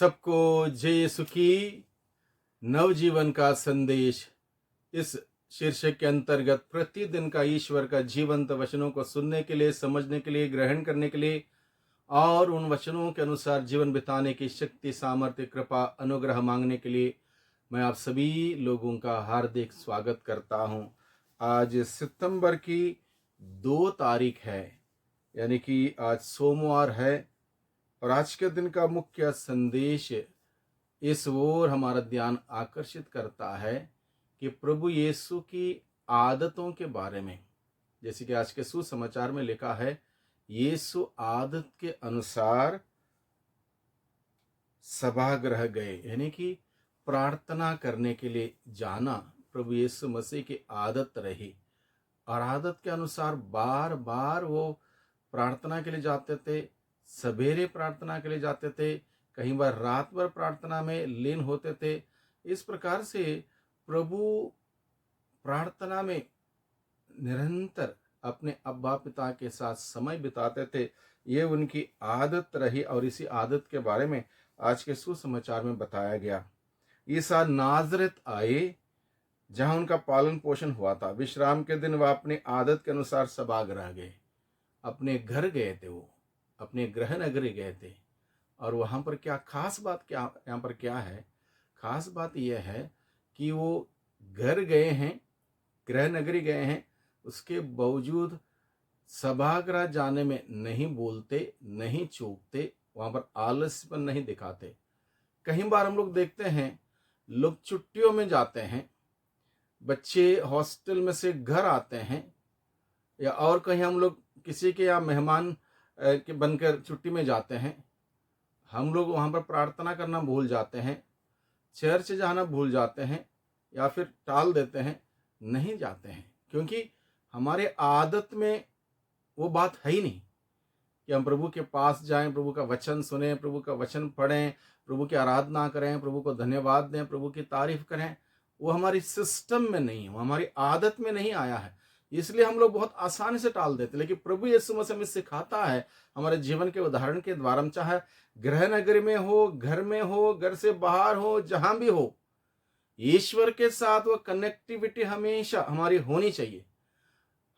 सबको जय यीशु की नवजीवन का संदेश इस शीर्षक के अंतर्गत प्रतिदिन का ईश्वर का जीवंत वचनों को सुनने के लिए, समझने के लिए, ग्रहण करने के लिए और उन वचनों के अनुसार जीवन बिताने की शक्ति, सामर्थ्य, कृपा, अनुग्रह मांगने के लिए मैं आप सभी लोगों का हार्दिक स्वागत करता हूं। आज सितंबर की 2 तारीख है, यानी कि आज सोमवार है और आज के दिन का मुख्य संदेश इस ओर हमारा ध्यान आकर्षित करता है कि प्रभु यीशु की आदतों के बारे में। जैसे कि आज के सुसमाचार में लिखा है, यीशु आदत के अनुसार सभागृह गए, यानी कि प्रार्थना करने के लिए जाना प्रभु यीशु मसीह की आदत रही और आदत के अनुसार बार बार वो प्रार्थना के लिए जाते थे। सवेरे प्रार्थना के लिए जाते थे, कई बार रात भर प्रार्थना में लीन होते थे। इस प्रकार से प्रभु प्रार्थना में निरंतर अपने अब्बा पिता के साथ समय बिताते थे। ये उनकी आदत रही और इसी आदत के बारे में आज के सुसमाचार में बताया गया। ईसा नाजरेत आए, जहां उनका पालन पोषण हुआ था। विश्राम के दिन वह अपनी आदत के अनुसार सभागृह गए, अपने घर गए थे, वो अपने गृह नगरी गए थे। और वहां पर क्या खास बात, क्या यहाँ पर क्या है? खास बात यह है कि वो घर गए हैं, गृह नगरी गए हैं, उसके बावजूद सभागृह जाने में नहीं बोलते, नहीं चूकते, वहां पर आलस्यपन नहीं दिखाते। कई बार हम लोग देखते हैं, लोग छुट्टियों में जाते हैं, बच्चे हॉस्टल में से घर आते हैं, या और कहीं हम लोग किसी के यहाँ मेहमान के बनकर छुट्टी में जाते हैं, हम लोग वहाँ पर प्रार्थना करना भूल जाते हैं, चर्च जाना भूल जाते हैं या फिर टाल देते हैं, नहीं जाते हैं, क्योंकि हमारे आदत में वो बात है ही नहीं कि हम प्रभु के पास जाएं, प्रभु का वचन सुने, प्रभु का वचन पढ़ें, प्रभु की आराधना करें, प्रभु को धन्यवाद दें, प्रभु की तारीफ करें। वो हमारी सिस्टम में नहीं है, वो हमारी आदत में नहीं आया है, इसलिए हम लोग बहुत आसानी से टाल देते। लेकिन प्रभु यीशु मसीह हमें सिखाता है हमारे जीवन के उदाहरण के द्वारा, हम चाहे गृह नगरी में हो, घर में हो, घर से बाहर हो, जहां भी हो, ईश्वर के साथ वो कनेक्टिविटी हमेशा हमारी होनी चाहिए,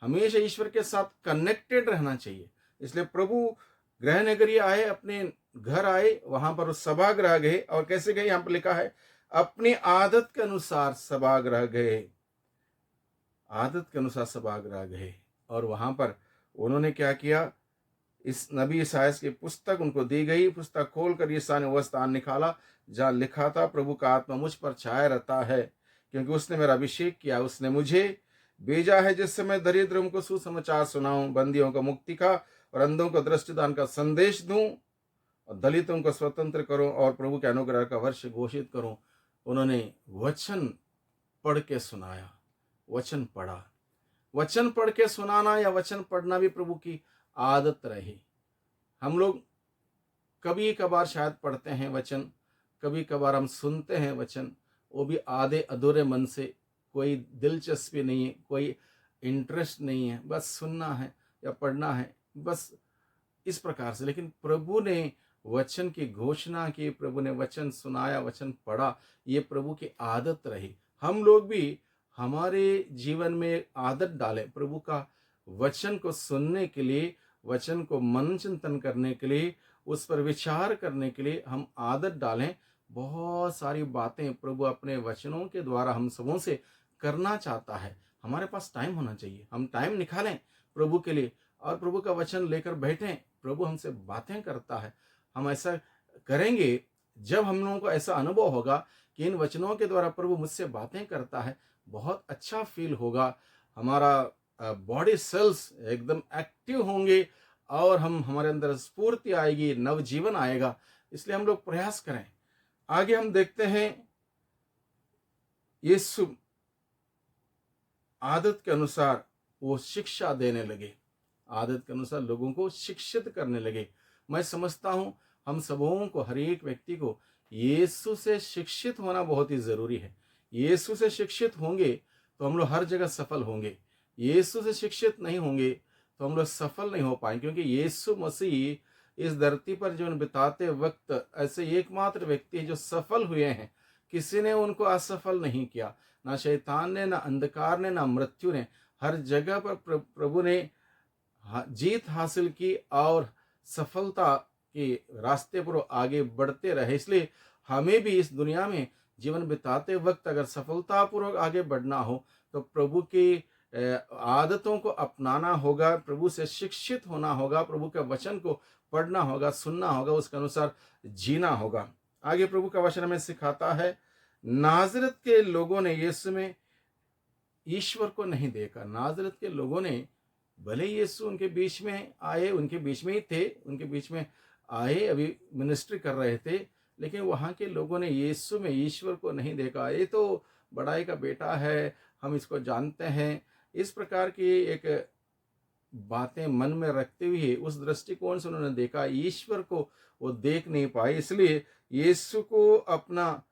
हमेशा ईश्वर के साथ कनेक्टेड रहना चाहिए। इसलिए प्रभु गृह नगरी आए, अपने घर आए, वहां पर सभागृह गए। और कैसे गए? यहां पर लिखा है, अपनी आदत के अनुसार सभागृह गए, आदत के अनुसार सभागृह गए। और वहां पर उन्होंने क्या किया? इस नबी ईसाया की पुस्तक उनको दी गई। पुस्तक खोलकर ईसा ने वह स्थान निकाला जहां लिखा था, प्रभु का आत्मा मुझ पर छाया रहता है, क्योंकि उसने मेरा अभिषेक किया, उसने मुझे भेजा है जिससे मैं दरिद्रों को सुसमाचार सुनाऊं, बंदियों को मुक्ति का और अंधों को दृष्टिदान का संदेश दूं, और दलितों को स्वतंत्र करूं और प्रभु के अनुग्रह का वर्ष घोषित करूं। उन्होंने वचन पढ़ के सुनाया, वचन पढ़ा। वचन पढ़ के सुनाना या वचन पढ़ना भी प्रभु की आदत रही। हम लोग कभी कभार शायद पढ़ते हैं वचन, कभी कभार हम सुनते हैं वचन, वो भी आधे अधूरे मन से, कोई दिलचस्पी नहीं है, कोई इंटरेस्ट नहीं है, बस सुनना है या पढ़ना है, बस इस प्रकार से। लेकिन प्रभु ने वचन की घोषणा की, प्रभु ने वचन सुनाया, वचन पढ़ा, ये प्रभु की आदत रही। हम लोग भी हमारे जीवन में आदत डालें, प्रभु का वचन को सुनने के लिए, वचन को मन चिंतन करने के लिए, उस पर विचार करने के लिए हम आदत डालें। बहुत सारी बातें प्रभु अपने वचनों के द्वारा हम सबों से करना चाहता है। हमारे पास टाइम होना चाहिए, हम टाइम निकालें प्रभु के लिए और प्रभु का वचन लेकर बैठें। प्रभु हमसे बातें करता है। हम ऐसा करेंगे जब हम लोगों को ऐसा अनुभव होगा कि इन वचनों के द्वारा प्रभु मुझसे बातें करता है, बहुत अच्छा फील होगा, हमारा बॉडी सेल्स एकदम एक्टिव होंगे और हमारे अंदर स्फूर्ति आएगी, नवजीवन आएगा। इसलिए हम लोग प्रयास करें। आगे हम देखते हैं, यीशु आदत के अनुसार वो शिक्षा देने लगे, आदत के अनुसार लोगों को शिक्षित करने लगे। मैं समझता हूं हम सबों को, हर एक व्यक्ति को यीशु से शिक्षित होना बहुत ही जरूरी है। यीशु से शिक्षित होंगे तो हम लोग हर जगह सफल होंगे। यीशु से शिक्षित नहीं होंगे तो हम लोग सफल नहीं हो पाएंगे, क्योंकि यीशु मसीह इस धरती पर जीवन बिताते वक्त ऐसे एकमात्र व्यक्ति हैं जो सफल हुए हैं। किसी ने उनको असफल नहीं किया, ना शैतान ने, ना अंधकार ने, ना मृत्यु ने। हर जगह पर प्रभु ने जीत हासिल की और सफलता के रास्ते पर वो आगे बढ़ते रहे। इसलिए हमें भी इस दुनिया में जीवन बिताते वक्त अगर सफलतापूर्वक आगे बढ़ना हो तो प्रभु की आदतों को अपनाना होगा, प्रभु से शिक्षित होना होगा, प्रभु के वचन को पढ़ना होगा, सुनना होगा, उसके अनुसार जीना होगा। आगे प्रभु का वचन हमें सिखाता है, नाजरत के लोगों ने यीशु में ईश्वर को नहीं देखा। नाजरत के लोगों ने, भले यीशु उनके बीच में आए, उनके बीच में ही थे, उनके बीच में आए, अभी मिनिस्ट्री कर रहे थे, लेकिन वहाँ के लोगों ने यीशु में ईश्वर को नहीं देखा। ये तो बड़ाई का बेटा है, हम इसको जानते हैं। इस प्रकार की एक बातें मन में रखते हुए उस दृष्टिकोण से उन्होंने देखा, ईश्वर को वो देख नहीं पाए। इसलिए यीशु को अपना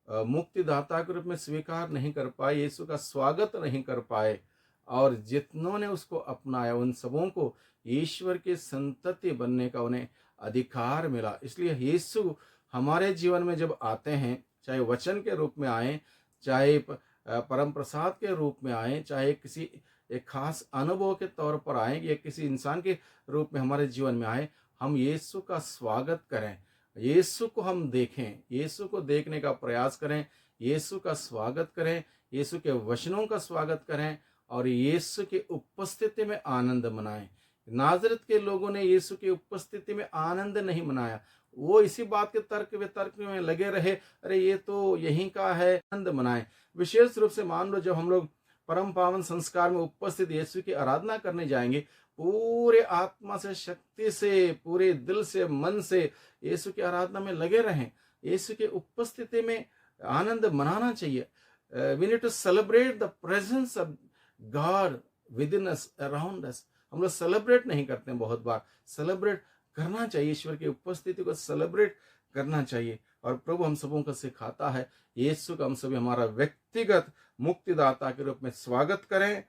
मुक्तिदाता के रूप में स्वीकार नहीं कर पाए, यीशु का स्वागत नहीं कर पाए। और जितनों ने उसको अपनाया उन सबों को ईश्वर की संतति बनने का उन्हें अधिकार मिला। इसलिए यीशु हमारे जीवन में जब आते हैं, चाहे वचन के रूप में आए, चाहे परम प्रसाद के रूप में आए, चाहे किसी एक खास अनुभव के तौर पर आए या किसी इंसान के रूप में हमारे जीवन में आए, हम यीशु का स्वागत करें, यीशु को हम देखें, यीशु को देखने का प्रयास करें, यीशु का स्वागत करें, यीशु के वचनों का स्वागत करें और यीशु की उपस्थिति में आनंद मनाएं। नाजरत के लोगों ने यीशु की उपस्थिति में आनंद नहीं मनाया, वो इसी बात के तर्क वितर्क में लगे रहे, अरे ये तो यहीं का है, आनंद मनाएं। विशेष रूप से मान लो जब हम लोग परम पावन संस्कार में उपस्थित यीशु की आराधना करने जाएंगे, पूरे आत्मा से, शक्ति से, पूरे दिल से, मन से यीशु की आराधना में लगे रहें। यीशु की उपस्थिति में आनंद मनाना चाहिए। We need to celebrate the presence of God within us, around us. हम लोग सेलिब्रेट नहीं करते हैं, बहुत बार सेलिब्रेट करना चाहिए, ईश्वर की उपस्थिति को सेलिब्रेट करना चाहिए। और प्रभु हम सबों को सिखाता है, यीशु का हम सभी हमारा व्यक्तिगत मुक्तिदाता के रूप में स्वागत करें,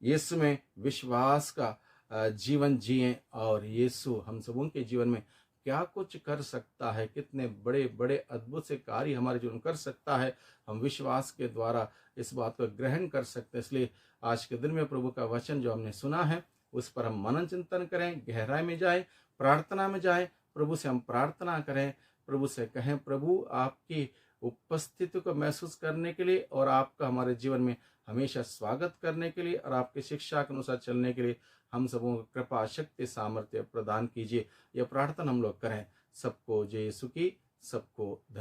यीशु में विश्वास का जीवन जिएं और यीशु हम सबों के जीवन में क्या कुछ कर सकता है, कितने बड़े बड़े अद्भुत से कार्य हमारे जीवन कर सकता है, हम विश्वास के द्वारा इस बात को ग्रहण कर सकते हैं। इसलिए आज के दिन में प्रभु का वचन जो हमने सुना है उस पर हम मनन चिंतन करें, गहराई में जाएं, प्रार्थना में जाएं, प्रभु से हम प्रार्थना करें, प्रभु से कहें, प्रभु आपकी उपस्थिति को महसूस करने के लिए और आपका हमारे जीवन में हमेशा स्वागत करने के लिए और आपकी शिक्षा के अनुसार चलने के लिए हम सबों को कृपा, शक्ति, सामर्थ्य प्रदान कीजिए। यह प्रार्थना हम लोग करें। सबको जय यीशु की, सबको धन्यवाद।